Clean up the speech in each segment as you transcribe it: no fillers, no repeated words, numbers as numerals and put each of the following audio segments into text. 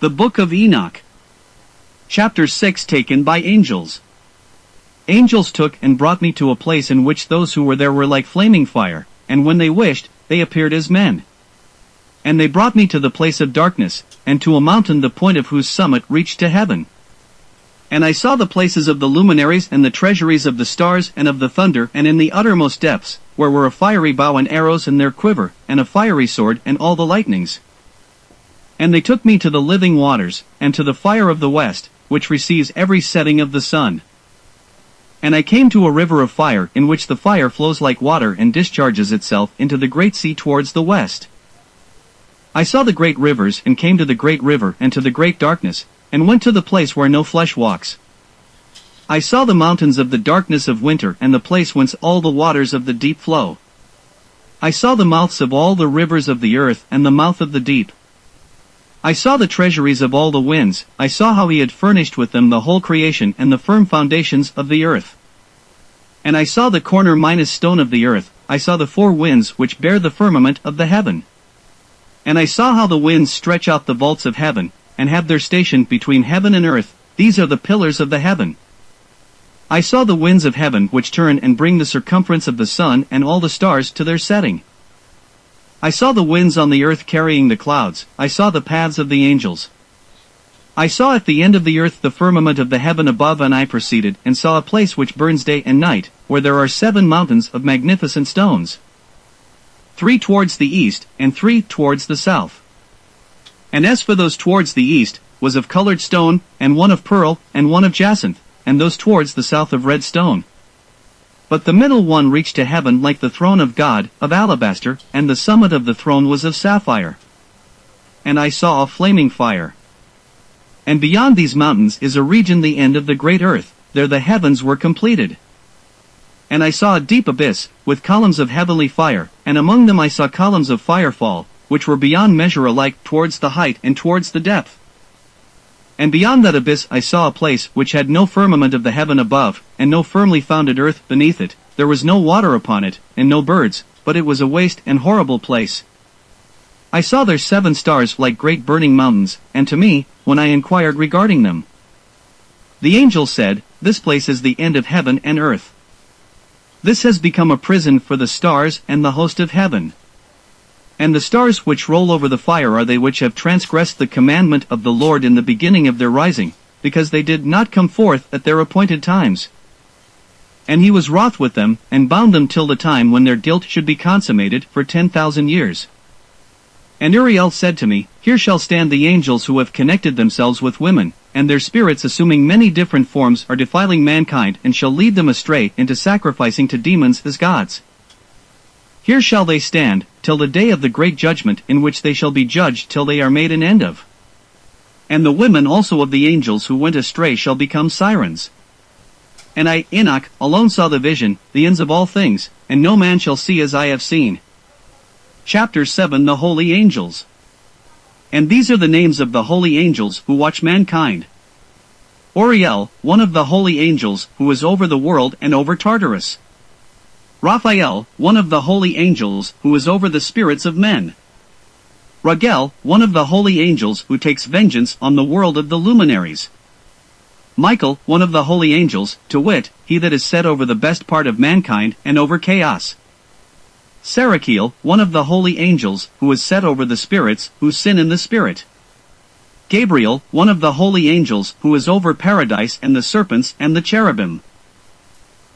The Book of Enoch. Chapter 6. Taken by angels. Angels took and brought me to a place in which those who were there were like flaming fire, and when they wished, they appeared as men. And they brought me to the place of darkness, and to a mountain the point of whose summit reached to heaven. And I saw the places of the luminaries and the treasuries of the stars and of the thunder, and in the uttermost depths, where were a fiery bow and arrows in their quiver, and a fiery sword and all the lightnings. And they took me to the living waters, and to the fire of the west, which receives every setting of the sun. And I came to a river of fire, in which the fire flows like water and discharges itself into the great sea towards the west. I saw the great rivers, and came to the great river and to the great darkness, and went to the place where no flesh walks. I saw the mountains of the darkness of winter, and the place whence all the waters of the deep flow. I saw the mouths of all the rivers of the earth, and the mouth of the deep. I saw the treasuries of all the winds. I saw how he had furnished with them the whole creation and the firm foundations of the earth. And I saw the corner minus stone of the earth. I saw the four winds which bear the firmament of the heaven. And I saw how the winds stretch out the vaults of heaven, and have their station between heaven and earth. These are the pillars of the heaven. I saw the winds of heaven which turn and bring the circumference of the sun and all the stars to their setting. I saw the winds on the earth carrying the clouds. I saw the paths of the angels. I saw at the end of the earth the firmament of the heaven above, and I proceeded, and saw a place which burns day and night, where there are 7 mountains of magnificent stones. 3 towards the east, and 3 towards the south. And as for those towards the east, was of colored stone, and one of pearl, and one of jacinth, and those towards the south of red stone. But the middle one reached to heaven like the throne of God, of alabaster, and the summit of the throne was of sapphire. And I saw a flaming fire. And beyond these mountains is a region the end of the great earth, there the heavens were completed. And I saw a deep abyss, with columns of heavenly fire, and among them I saw columns of fire fall, which were beyond measure alike towards the height and towards the depth. And beyond that abyss I saw a place which had no firmament of the heaven above, and no firmly founded earth beneath it. There was no water upon it, and no birds, but it was a waste and horrible place. I saw there 7 stars like great burning mountains, and to me, when I inquired regarding them, the angel said, "This place is the end of heaven and earth. This has become a prison for the stars and the host of heaven. And the stars which roll over the fire are they which have transgressed the commandment of the Lord in the beginning of their rising, because they did not come forth at their appointed times. And he was wroth with them, and bound them till the time when their guilt should be consummated for 10,000 years. And Uriel said to me, Here shall stand the angels who have connected themselves with women, and their spirits assuming many different forms are defiling mankind, and shall lead them astray into sacrificing to demons as gods. Here shall they stand, till the day of the great judgment, in which they shall be judged till they are made an end of. And the women also of the angels who went astray shall become sirens. And I, Enoch, alone saw the vision, the ends of all things, and no man shall see as I have seen." Chapter 7. The Holy Angels. And these are the names of the holy angels who watch mankind. Uriel, one of the holy angels, who is over the world and over Tartarus. Raphael, one of the holy angels, who is over the spirits of men. Raguel, one of the holy angels, who takes vengeance on the world of the luminaries. Michael, one of the holy angels, to wit, he that is set over the best part of mankind, and over chaos. Serachiel, one of the holy angels, who is set over the spirits, who sin in the spirit. Gabriel, one of the holy angels, who is over paradise and the serpents and the cherubim.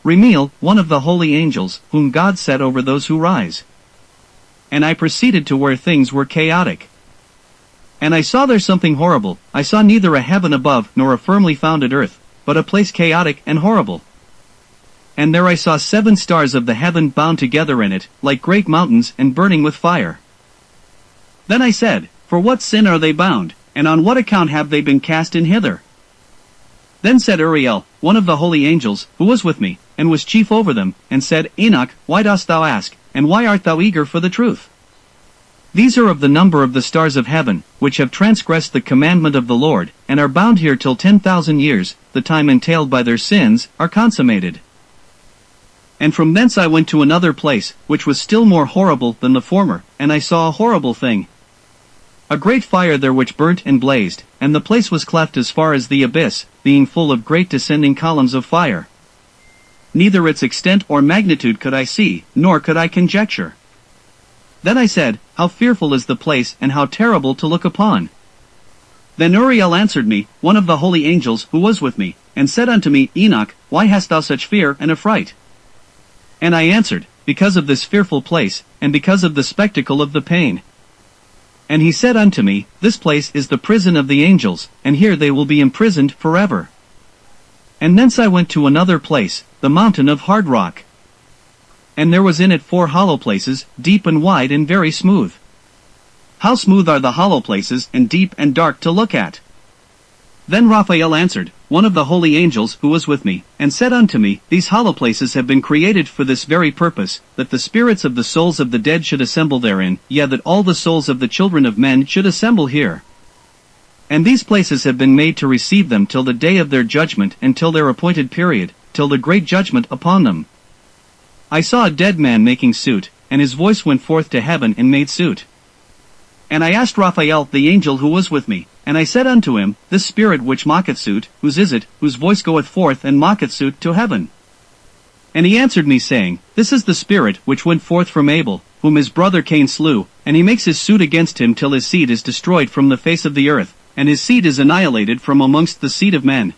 Remiel, one of the holy angels, whom God set over those who rise. And I proceeded to where things were chaotic. And I saw there something horrible. I saw neither a heaven above nor a firmly founded earth, but a place chaotic and horrible. And there I saw 7 stars of the heaven bound together in it, like great mountains and burning with fire. Then I said, For what sin are they bound, and on what account have they been cast in hither? Then said Uriel, one of the holy angels, who was with me, and was chief over them, and said, Enoch, why dost thou ask, and why art thou eager for the truth? These are of the number of the stars of heaven, which have transgressed the commandment of the Lord, and are bound here till 10,000 years, the time entailed by their sins, are consummated. And from thence I went to another place, which was still more horrible than the former, and I saw a horrible thing. A great fire there which burnt and blazed, and the place was cleft as far as the abyss, being full of great descending columns of fire. Neither its extent or magnitude could I see, nor could I conjecture. Then I said, How fearful is the place, and how terrible to look upon! Then Uriel answered me, one of the holy angels who was with me, and said unto me, Enoch, why hast thou such fear and affright? And I answered, Because of this fearful place, and because of the spectacle of the pain. And he said unto me, This place is the prison of the angels, and here they will be imprisoned forever. And thence I went to another place, the mountain of hard rock. And there was in it 4 hollow places, deep and wide and very smooth. How smooth are the hollow places, and deep and dark to look at! Then Raphael answered, one of the holy angels who was with me, and said unto me, These hollow places have been created for this very purpose, that the spirits of the souls of the dead should assemble therein, yea, that all the souls of the children of men should assemble here. And these places have been made to receive them till the day of their judgment, and till their appointed period, till the great judgment upon them. I saw a dead man making suit, and his voice went forth to heaven and made suit. And I asked Raphael the angel who was with me, and I said unto him, This spirit which mocketh suit, whose is it, whose voice goeth forth and mocketh suit to heaven? And he answered me saying, This is the spirit which went forth from Abel, whom his brother Cain slew, and he makes his suit against him till his seed is destroyed from the face of the earth, and his seed is annihilated from amongst the seed of men.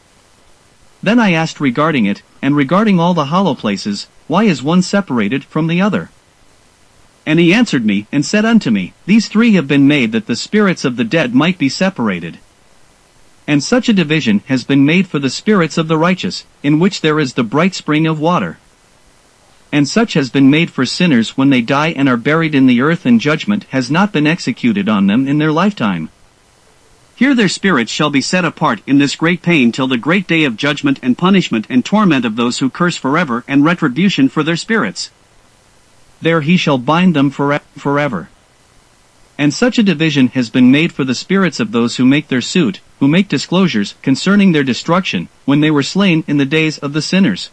Then I asked regarding it, and regarding all the hollow places, why is one separated from the other? And he answered me, and said unto me, These 3 have been made that the spirits of the dead might be separated. And such a division has been made for the spirits of the righteous, in which there is the bright spring of water. And such has been made for sinners when they die and are buried in the earth, and judgment has not been executed on them in their lifetime. Here their spirits shall be set apart in this great pain till the great day of judgment and punishment and torment of those who curse forever, and retribution for their spirits. There he shall bind them forever. And such a division has been made for the spirits of those who make their suit, who make disclosures concerning their destruction, when they were slain in the days of the sinners.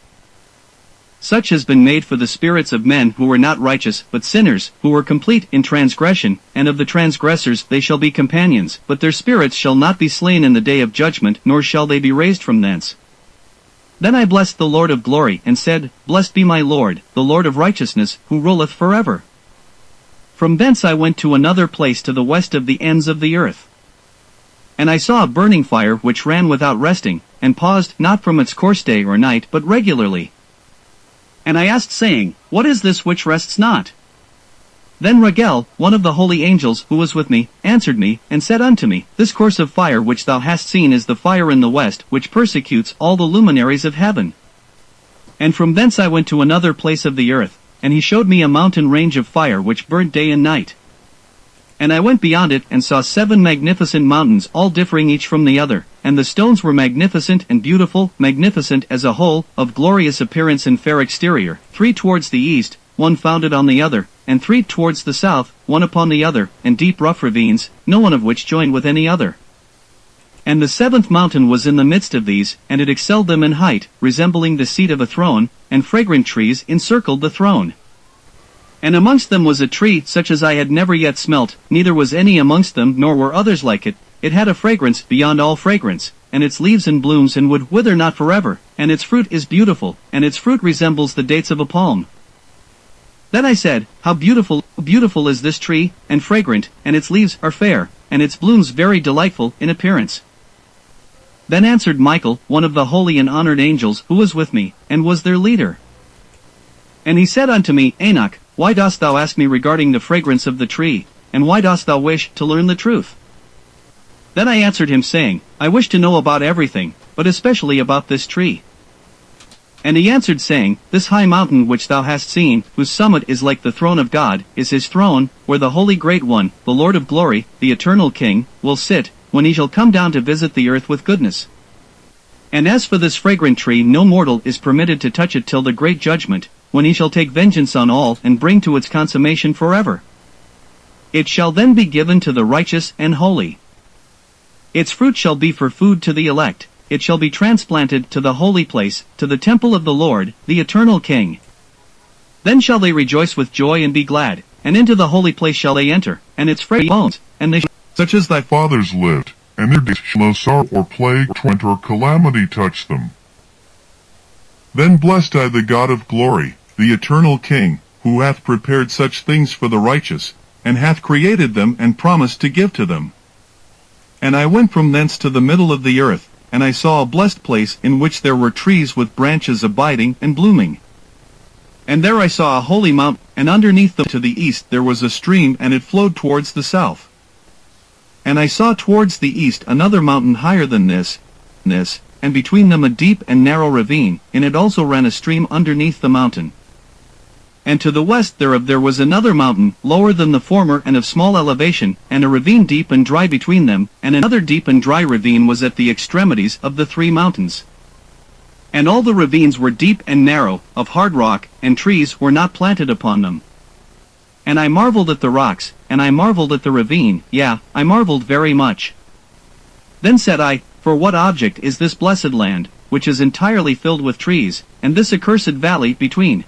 Such has been made for the spirits of men who were not righteous, but sinners, who were complete in transgression, and of the transgressors they shall be companions, but their spirits shall not be slain in the day of judgment, nor shall they be raised from thence. Then I blessed the Lord of glory, and said, Blessed be my Lord, the Lord of righteousness, who ruleth forever. From thence I went to another place to the west of the ends of the earth. And I saw a burning fire which ran without resting, and paused not from its course day or night, but regularly. And I asked, saying, What is this which rests not? Then Raguel, one of the holy angels who was with me, answered me, and said unto me, This course of fire which thou hast seen is the fire in the west, which persecutes all the luminaries of heaven. And from thence I went to another place of the earth, and he showed me a mountain range of fire which burnt day and night. And I went beyond it, and saw 7 magnificent mountains, all differing each from the other, and the stones were magnificent and beautiful, magnificent as a whole, of glorious appearance and fair exterior, 3 towards the east, 1 founded on the other, and 3 towards the south, 1 upon the other, and deep rough ravines, no one of which joined with any other. And the 7th mountain was in the midst of these, and it excelled them in height, resembling the seat of a throne, and fragrant trees encircled the throne. And amongst them was a tree such as I had never yet smelt, neither was any amongst them, nor were others like it. It had a fragrance beyond all fragrance, and its leaves and blooms and would wither not forever, and its fruit is beautiful, and its fruit resembles the dates of a palm. Then I said, How beautiful, beautiful is this tree, and fragrant, and its leaves are fair, and its blooms very delightful in appearance. Then answered Michael, one of the holy and honored angels, who was with me, and was their leader. And he said unto me, Enoch, why dost thou ask me regarding the fragrance of the tree, and why dost thou wish to learn the truth? Then I answered him, saying, I wish to know about everything, but especially about this tree. And he answered, saying, This high mountain which thou hast seen, whose summit is like the throne of God, is his throne, where the Holy Great One, the Lord of glory, the eternal King, will sit, when he shall come down to visit the earth with goodness. And as for this fragrant tree, no mortal is permitted to touch it till the great judgment, when he shall take vengeance on all, and bring to its consummation forever. It shall then be given to the righteous and holy. Its fruit shall be for food to the elect. It shall be transplanted to the holy place, to the temple of the Lord, the eternal King. Then shall they rejoice with joy and be glad, and into the holy place shall they enter, and its fragrant bones, and they such as thy fathers lived, and their days shall no sorrow or plague or torment or calamity touch them. Then blessed I the God of glory, the eternal King, who hath prepared such things for the righteous, and hath created them and promised to give to them. And I went from thence to the middle of the earth, and I saw a blessed place in which there were trees with branches abiding and blooming. And there I saw a holy mount, and underneath them to the east there was a stream, and it flowed towards the south. And I saw towards the east another mountain higher than this, and between them a deep and narrow ravine, in it also ran a stream underneath the mountain. And to the west thereof there was another mountain, lower than the former and of small elevation, and a ravine deep and dry between them, and another deep and dry ravine was at the extremities of the 3 mountains. And all the ravines were deep and narrow, of hard rock, and trees were not planted upon them. And I marveled at the rocks, and I marveled at the ravine, yea, I marveled very much. Then said I, For what object is this blessed land, which is entirely filled with trees, and this accursed valley between?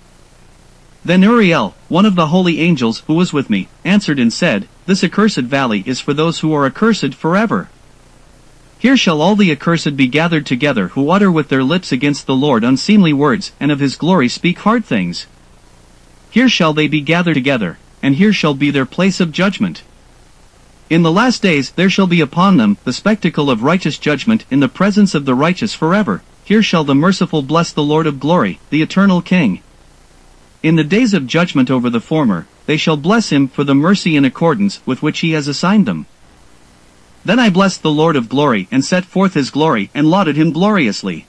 Then Uriel, one of the holy angels who was with me, answered and said, This accursed valley is for those who are accursed forever. Here shall all the accursed be gathered together who utter with their lips against the Lord unseemly words, and of his glory speak hard things. Here shall they be gathered together, and here shall be their place of judgment. In the last days there shall be upon them the spectacle of righteous judgment in the presence of the righteous forever. Here shall the merciful bless the Lord of glory, the eternal King. In the days of judgment over the former, they shall bless him for the mercy in accordance with which he has assigned them. Then I blessed the Lord of glory, and set forth his glory, and lauded him gloriously.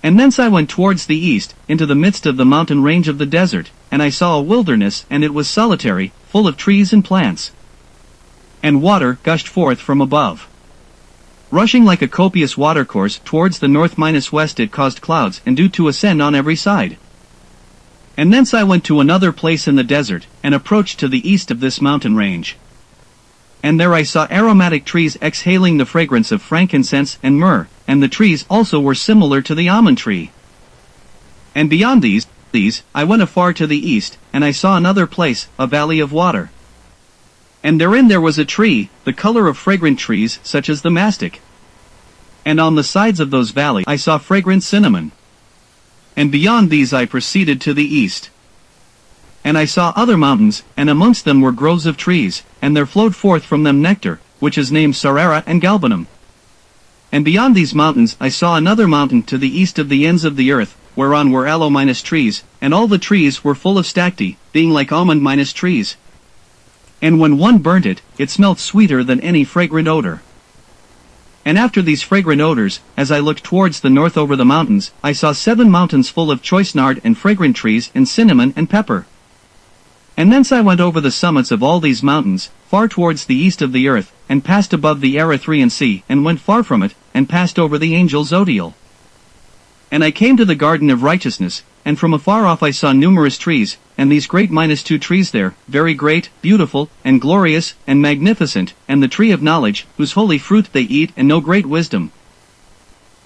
And thence I went towards the east, into the midst of the mountain range of the desert, and I saw a wilderness, and it was solitary, full of trees and plants. And water gushed forth from above. Rushing like a copious watercourse towards the north-west, it caused clouds and dew to ascend on every side. And thence I went to another place in the desert, and approached to the east of this mountain range. And there I saw aromatic trees exhaling the fragrance of frankincense and myrrh, and the trees also were similar to the almond tree. And beyond these I went afar to the east, and I saw another place, a valley of water. And therein there was a tree, the color of fragrant trees such as the mastic. And on the sides of those valleys I saw fragrant cinnamon. And beyond these I proceeded to the east. And I saw other mountains, and amongst them were groves of trees, and there flowed forth from them nectar, which is named Sarara and Galbanum. And beyond these mountains I saw another mountain to the east of the ends of the earth, whereon were aloe trees, and all the trees were full of stacte, being like almond trees. And when one burnt it, it smelt sweeter than any fragrant odor. And after these fragrant odors, as I looked towards the north over the mountains, I saw 7 mountains full of choice nard and fragrant trees and cinnamon and pepper. And thence I went over the summits of all these mountains, far towards the east of the earth, and passed above the Erythraean Sea, and went far from it, and passed over the angel Zodiel. And I came to the garden of righteousness, and from afar off I saw numerous trees, and these great -2 trees there, very great, beautiful, and glorious, and magnificent, and the tree of knowledge, whose holy fruit they eat and know great wisdom.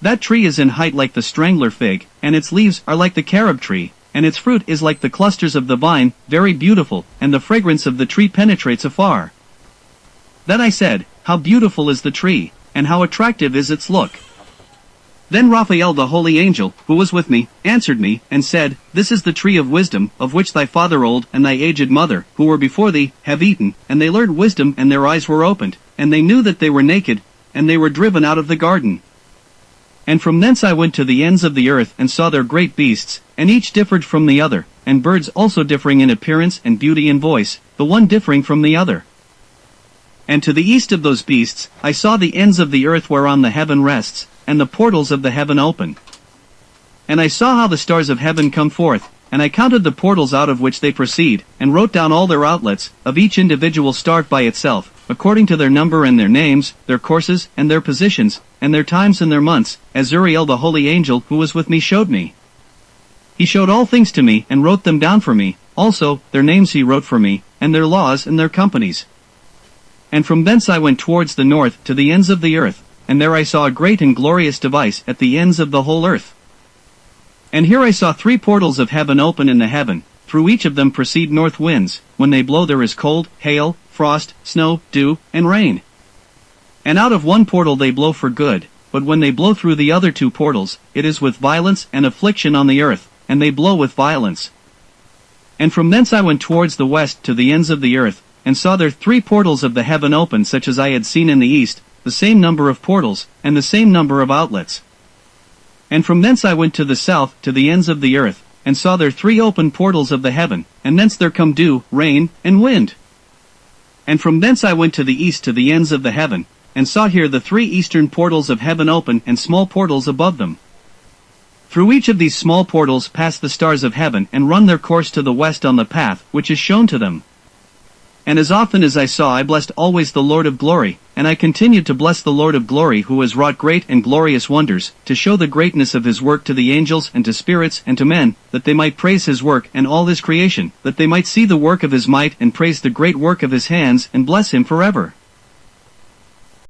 That tree is in height like the strangler fig, and its leaves are like the carob tree, and its fruit is like the clusters of the vine, very beautiful, and the fragrance of the tree penetrates afar. Then I said, How beautiful is the tree, and how attractive is its look. Then Raphael the holy angel, who was with me, answered me, and said, This is the tree of wisdom, of which thy father old and thy aged mother, who were before thee, have eaten, and they learned wisdom, and their eyes were opened, and they knew that they were naked, and they were driven out of the garden. And from thence I went to the ends of the earth, and saw their great beasts, and each differed from the other, and birds also differing in appearance and beauty and voice, the one differing from the other. And to the east of those beasts, I saw the ends of the earth whereon the heaven rests, and the portals of the heaven open. And I saw how the stars of heaven come forth, and I counted the portals out of which they proceed, and wrote down all their outlets, of each individual star by itself, according to their number and their names, their courses, and their positions, and their times and their months, as Uriel the holy angel who was with me showed me. He showed all things to me, and wrote them down for me, also, their names he wrote for me, and their laws and their companies. And from thence I went towards the north, to the ends of the earth, and there I saw a great and glorious device at the ends of the whole earth. And here I saw 3 portals of heaven open in the heaven, through each of them proceed north winds, when they blow there is cold, hail, frost, snow, dew, and rain. And out of one portal they blow for good, but when they blow through the other two portals, it is with violence and affliction on the earth, and they blow with violence. And from thence I went towards the west to the ends of the earth, and saw there 3 portals of the heaven open such as I had seen in the east, the same number of portals, and the same number of outlets. And from thence I went to the south to the ends of the earth, and saw there 3 open portals of the heaven, and thence there come dew, rain, and wind. And from thence I went to the east to the ends of the heaven, and saw here the 3 eastern portals of heaven open and small portals above them. Through each of these small portals pass the stars of heaven and run their course to the west on the path which is shown to them. And as often as I saw I blessed always the Lord of glory, and I continued to bless the Lord of glory who has wrought great and glorious wonders, to show the greatness of his work to the angels and to spirits and to men, that they might praise his work and all his creation, that they might see the work of his might and praise the great work of his hands and bless him forever.